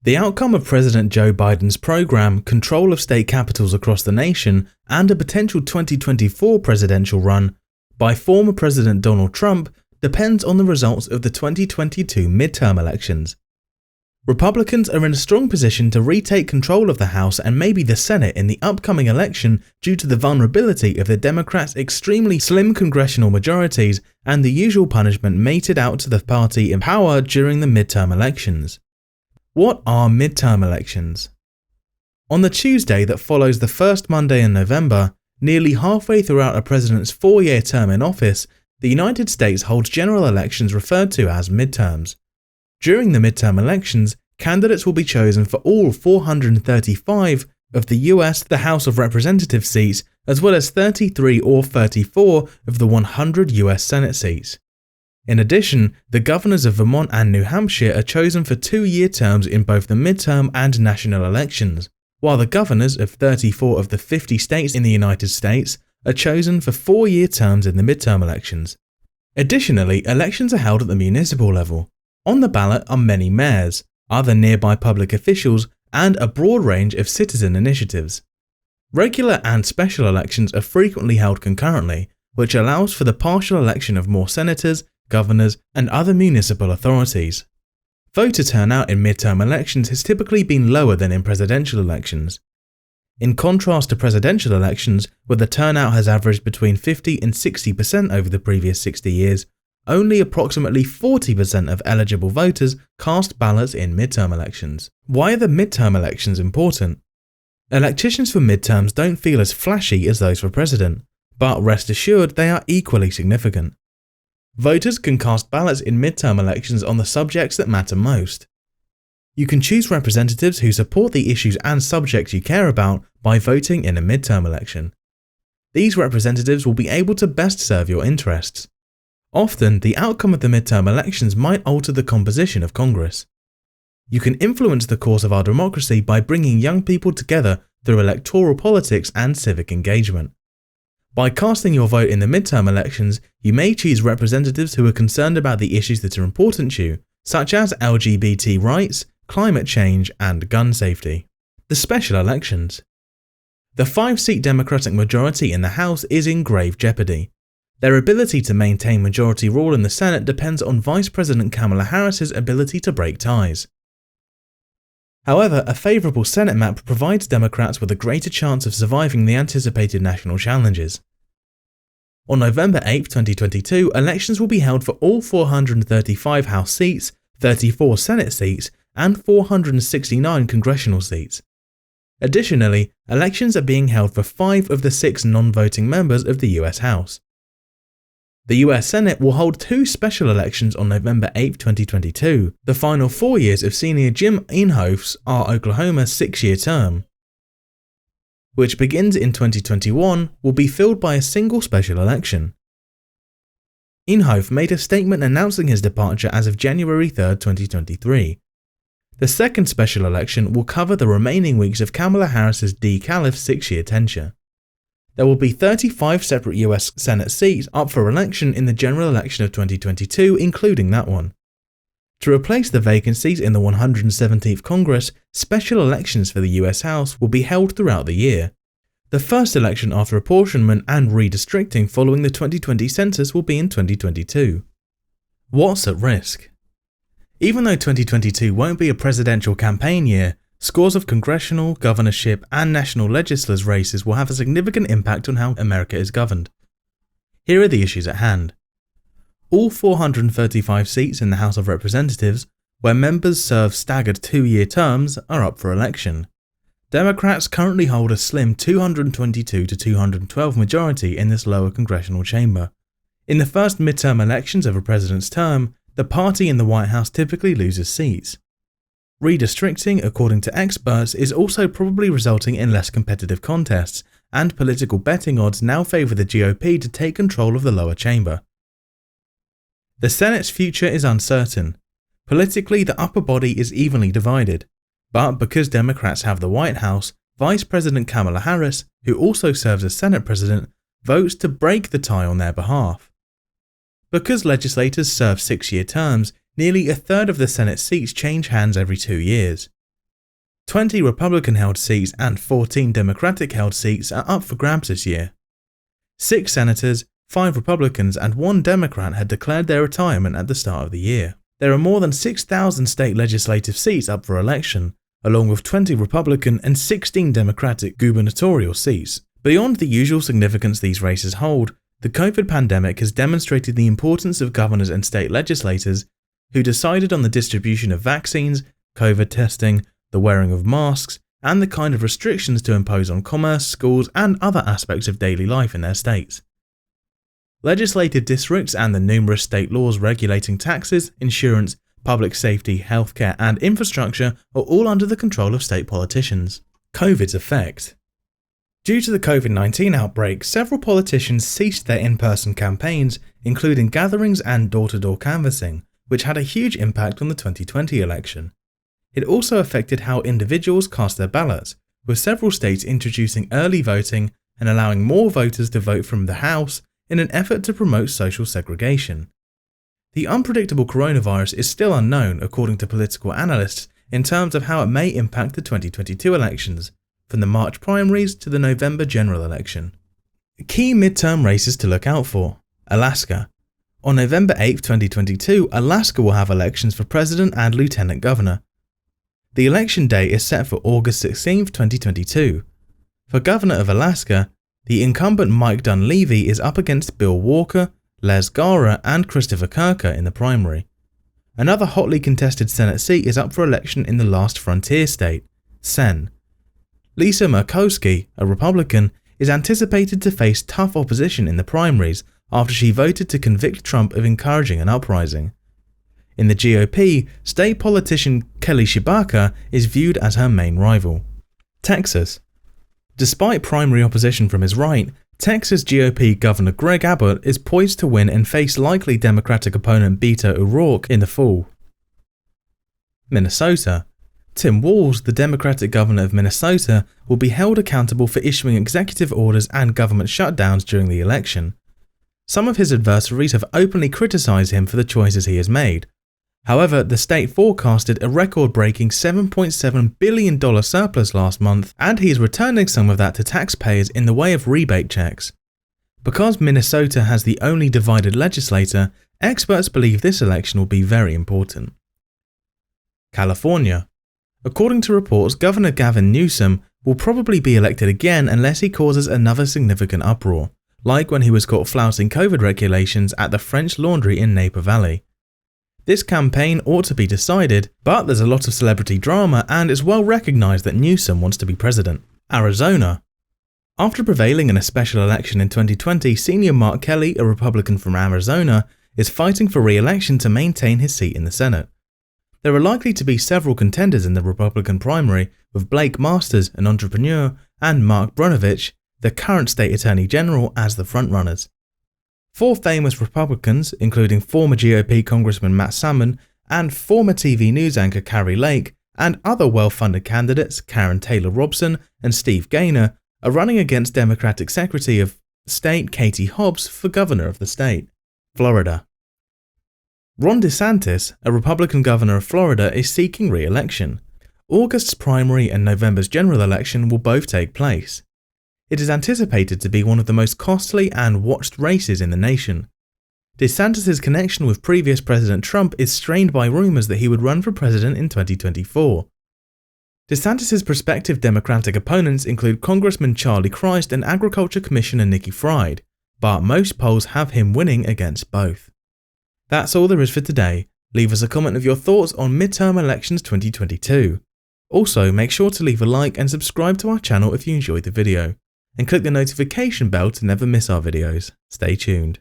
The outcome of President Joe Biden's program, control of state capitals across the nation, and a potential 2024 presidential run by former President Donald Trump depends on the results of the 2022 midterm elections. Republicans are in a strong position to retake control of the House and maybe the Senate in the upcoming election due to the vulnerability of the Democrats' extremely slim congressional majorities and the usual punishment meted out to the party in power during the midterm elections. What are midterm elections? On the Tuesday that follows the first Monday in November, nearly halfway throughout a president's 4-year term in office, the United States holds general elections referred to as midterms. During the midterm elections, candidates will be chosen for all 435 of the US, the House of Representatives seats, as well as 33 or 34 of the 100 US Senate seats. In addition, the governors of Vermont and New Hampshire are chosen for 2-year terms in both the midterm and national elections, while the governors of 34 of the 50 states in the United States are chosen for 4-year terms in the midterm elections. Additionally, elections are held at the municipal level. On the ballot are many mayors, other nearby public officials, and a broad range of citizen initiatives. Regular and special elections are frequently held concurrently, which allows for the partial election of more senators, governors, and other municipal authorities. Voter turnout in midterm elections has typically been lower than in presidential elections. In contrast to presidential elections, where the turnout has averaged between 50 and 60% over the previous 60 years, only approximately 40% of eligible voters cast ballots in midterm elections. Why are the midterm elections important? Elections for midterms don't feel as flashy as those for president, but rest assured they are equally significant. Voters can cast ballots in midterm elections on the subjects that matter most. You can choose representatives who support the issues and subjects you care about by voting in a midterm election. These representatives will be able to best serve your interests. Often, the outcome of the midterm elections might alter the composition of Congress. You can influence the course of our democracy by bringing young people together through electoral politics and civic engagement. By casting your vote in the midterm elections, you may choose representatives who are concerned about the issues that are important to you, such as LGBT rights, climate change, and gun safety. The special elections. The 5-seat Democratic majority in the House is in grave jeopardy. Their ability to maintain majority rule in the Senate depends on Vice President Kamala Harris's ability to break ties. However, a favourable Senate map provides Democrats with a greater chance of surviving the anticipated national challenges. On November 8, 2022, elections will be held for all 435 House seats, 34 Senate seats, and 469 congressional seats. Additionally, elections are being held for 5 of the 6 non-voting members of the US House. The US Senate will hold 2 special elections on November 8, 2022, the final 4 years of Senior Jim Inhofe's Oklahoma 6-year term, which begins in 2021, will be filled by a single special election. Inhofe made a statement announcing his departure as of January 3, 2023. The second special election will cover the remaining weeks of Kamala Harris's DCALIF 6-year tenure. There will be 35 separate US Senate seats up for election in the general election of 2022, including that one. To replace the vacancies in the 117th Congress, special elections for the US House will be held throughout the year. The first election after apportionment and redistricting following the 2020 census will be in 2022. What's at risk? Even though 2022 won't be a presidential campaign year, scores of congressional, governorship, and national legislators races will have a significant impact on how America is governed. Here are the issues at hand. All 435 seats in the House of Representatives, where members serve staggered 2-year terms, are up for election. Democrats currently hold a slim 222 to 212 majority in this lower congressional chamber. In the first midterm elections of a president's term, the party in the White House typically loses seats. Redistricting, according to experts, is also probably resulting in less competitive contests, and political betting odds now favour the GOP to take control of the lower chamber. The Senate's future is uncertain. Politically, the upper body is evenly divided, but because Democrats have the White House, Vice President Kamala Harris, who also serves as Senate President, votes to break the tie on their behalf. Because legislators serve 6-year terms, nearly a third of the Senate seats change hands every 2 years. 20 Republican-held seats and 14 Democratic-held seats are up for grabs this year. 6 senators, 5 Republicans and 1 Democrat had declared their retirement at the start of the year. There are more than 6,000 state legislative seats up for election, along with 20 Republican and 16 Democratic gubernatorial seats. Beyond the usual significance these races hold, the COVID pandemic has demonstrated the importance of governors and state legislators who decided on the distribution of vaccines, COVID testing, the wearing of masks, and the kind of restrictions to impose on commerce, schools, and other aspects of daily life in their states. Legislative districts and the numerous state laws regulating taxes, insurance, public safety, healthcare, and infrastructure are all under the control of state politicians. COVID's effect. Due to the COVID-19 outbreak, several politicians ceased their in-person campaigns, including gatherings and door-to-door canvassing, which had a huge impact on the 2020 election. It also affected how individuals cast their ballots, with several states introducing early voting and allowing more voters to vote from the House in an effort to promote social segregation. The unpredictable coronavirus is still unknown, according to political analysts, in terms of how it may impact the 2022 elections, from the March primaries to the November general election. Key midterm races to look out for. Alaska. On November 8, 2022, Alaska will have elections for president and lieutenant governor. The election day is set for August 16, 2022. For governor of Alaska, the incumbent Mike Dunleavy is up against Bill Walker, Les Gara, and Christopher Kirker in the primary. Another hotly contested Senate seat is up for election in the last frontier state, Sen. Lisa Murkowski, a Republican, is anticipated to face tough opposition in the primaries after she voted to convict Trump of encouraging an uprising. In the GOP, state politician Kelly Tshibaka is viewed as her main rival. Texas. Despite primary opposition from his right, Texas GOP Governor Greg Abbott is poised to win and face likely Democratic opponent Beto O'Rourke in the fall. Minnesota. Tim Walz, the Democratic governor of Minnesota, will be held accountable for issuing executive orders and government shutdowns during the election. Some of his adversaries have openly criticized him for the choices he has made. However, the state forecasted a record-breaking $7.7 billion surplus last month, and he is returning some of that to taxpayers in the way of rebate checks. Because Minnesota has the only divided legislature, experts believe this election will be very important. California. According to reports, Governor Gavin Newsom will probably be elected again unless he causes another significant uproar, like when he was caught flouting COVID regulations at the French Laundry in Napa Valley. This campaign ought to be decided, but there's a lot of celebrity drama and it's well recognised that Newsom wants to be president. Arizona. After prevailing in a special election in 2020, senior Mark Kelly, a Republican from Arizona, is fighting for re-election to maintain his seat in the Senate. There are likely to be several contenders in the Republican primary, with Blake Masters, an entrepreneur, and Mark Brnovich, the current state attorney general, as the frontrunners. 4 famous Republicans, including former GOP Congressman Matt Salmon and former TV news anchor Carrie Lake, and other well-funded candidates Karen Taylor Robson and Steve Gaynor, are running against Democratic Secretary of State Katie Hobbs for governor of the state. Florida. Ron DeSantis, a Republican governor of Florida, is seeking re-election. August's primary and November's general election will both take place. It is anticipated to be one of the most costly and watched races in the nation. DeSantis' connection with previous President Trump is strained by rumors that he would run for president in 2024. DeSantis' prospective Democratic opponents include Congressman Charlie Crist and Agriculture Commissioner Nikki Fried, but most polls have him winning against both. That's all there is for today. Leave us a comment of your thoughts on midterm elections 2022. Also, make sure to leave a like and subscribe to our channel if you enjoyed the video, and click the notification bell to never miss our videos. Stay tuned.